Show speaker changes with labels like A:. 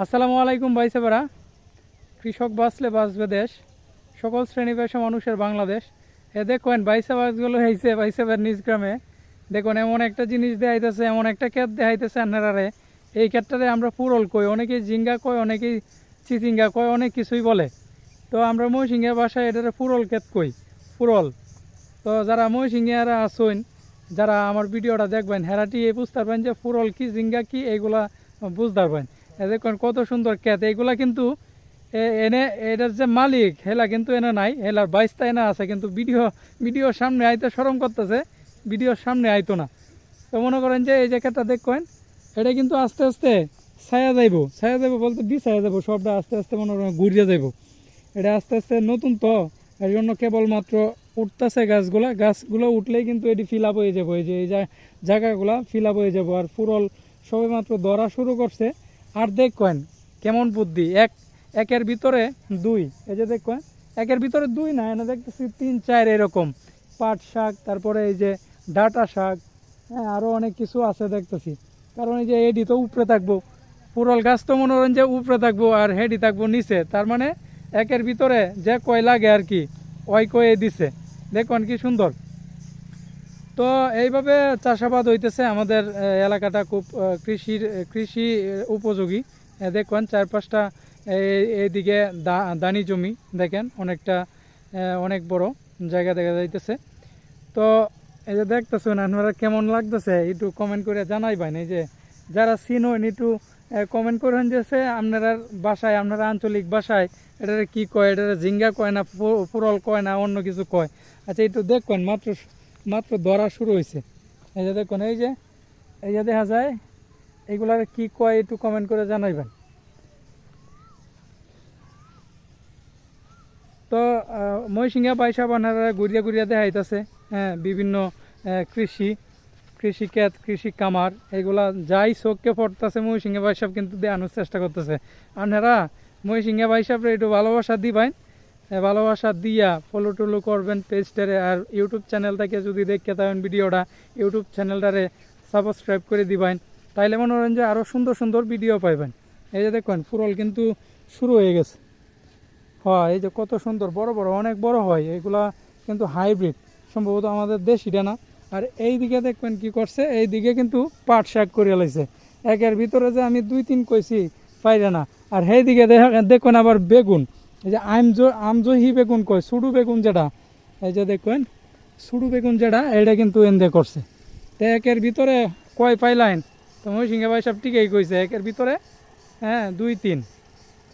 A: আসসালামু আলাইকুম ভাই সাহেবরা। কৃষক বাঁচলে বাঁচবে দেশ, সকল শ্রেণী পেশা মানুষের বাংলাদেশ। দেখেন বাইসাবাসগুলো হয়েছে বাইসাবের নিজ গ্রামে। দেখুন এমন একটা জিনিস দেখাইতেছে, এমন একটা ক্ষেত দেখাইতেছে আপনারারে। এই ক্ষেতটারে আমরা পুরল কই, অনেকেই জিঙ্গা কয়, অনেকেই চিচিঙ্গা কয়, অনেক কিছুই বলে। তো আমরা ময়সিংহা ভাষায় এটারে পুরল ক্ষেত কই, পুরল। তো যারা ময়সিংহারা আসুন, যারা আমার ভিডিওটা দেখবেন হেরাটি এই বুঝতে পারবেন যে পুরল কি জিঙ্গা কি এইগুলা বুঝতে পারবেন। দেখুন কত সুন্দর ক্ষেত, এইগুলা কিন্তু এনে এটার যে মালিক হেলা কিন্তু এনে নাই, হেলার বাইশটা এনে আছে, কিন্তু ভিডিওর সামনে আইতে শরম করতেছে, ভিডিওর সামনে আইতো না। তো মনে করেন যে এই জ্যাকেটটা দেখবেন, এটা কিন্তু আস্তে আস্তে ছায়া যাইব বলতে ছায়া যাবো, সবটা আস্তে আস্তে মনে করেন ঘুরিয়ে যাইব। এটা আস্তে আস্তে নতুন তো, এর জন্য কেবলমাত্র উঠতেছে গাছগুলো উঠলেই কিন্তু এটি ফিল আপ হয়ে যাবো। এই যে এই জায়গাগুলো ফিল আপ হয়ে যাবো। আর ফুরল সবে মাত্র ধরা শুরু করছে। আর দেখবেন কেমন বুদ্ধি, একের ভিতরে দুই, এই যে দেখবেন একের ভিতরে দুই না, এনে দেখতেছি 3-4 এরকম পাট শাক, তারপরে এই যে ডাঁটা শাক, হ্যাঁ আরও অনেক কিছু আছে দেখতেছি। কারণ এই যে এডি তো উপরে থাকবো, পুরল গাছ তো মনে করেন যে উপরে থাকবো আর হেডি থাকবো নিচে, তার মানে একের ভিতরে যে কয় লাগে আর কি ওই কয়ে দিছে। দেখুন কি সুন্দর। তো এইভাবে চাষাবাদ হইতেছে আমাদের এলাকাটা, খুব কৃষি উপযোগী। দেখুন 4-5টা এইদিকে দানি জমি, দেখেন অনেকটা অনেক বড় জায়গা দেখা যাইতেছে। তো এই যে দেখতেছেন আপনারা কেমন লাগতেছে একটু কমেন্ট করে জানাইবেন। এই যে যারা চিনেন একটু কমেন্ট করেন যে আপনারা বাসায়, আপনারা আঞ্চলিক ভাষায় এটারে কি কয়, এটারে ঝিঙ্গা কয় না পুরল কয় না অন্য কিছু কয়। আচ্ছা একটু দেখবেন, মাত্র ধরা শুরু হয়েছে। এই যে দেখুন, এই যে দেখা যায় এগুলার কি কয় একটু কমেন্ট করে জানাইবেন। তো ময়সিংহা বাইসা বানারা ঘুরিয়া দেখাইতেছে, হ্যাঁ বিভিন্ন কৃষি ক্ষেত, কৃষি কামার, এগুলা যাই চোখকে পড়তেছে ময়সিংহা বাইসাব কিন্তু দেখানোর চেষ্টা করতেছে। আপনারা ময়সিংহা বাইসাবরে একটু ভালোবাসা দিবেন, ভালোবাসা দিয়া ফলো টলো করবেন পেজটারে। আর ইউটিউব চ্যানেল থেকে যদি দেখতে থাকেন ভিডিওটা, ইউটিউব চ্যানেলটারে সাবস্ক্রাইব করে দিবেন, তাইলে মনে করেন যে আরও সুন্দর সুন্দর ভিডিও পাইবেন। এই যে দেখুন ফুরল কিন্তু শুরু হয়ে গেছে। হয় এই যে কত সুন্দর বড় বড়, অনেক বড় হয় এগুলা, কিন্তু হাইব্রিড সম্ভবত, আমাদের দেশিটা না। আর এই দিকে দেখবেন কি করছে, এই দিকে কিন্তু পাট শাক করে লাইছে। একের ভিতরে যে আমি 2-3 কইছি পাইরে না। আর সেই দিকে দেখুন আবার বেগুন, এই যে আমজহি বেগুন কয়, সুডু বেগুন যেটা, এই যে দেখবেন সুডু বেগুন যেটা, এটা কিন্তু এনদে করছে। তো একের ভিতরে কয় পাইলাইন, তো ময়সিংহা ভাই সব ঠিকই কইছে, একের ভিতরে হ্যাঁ 2-3।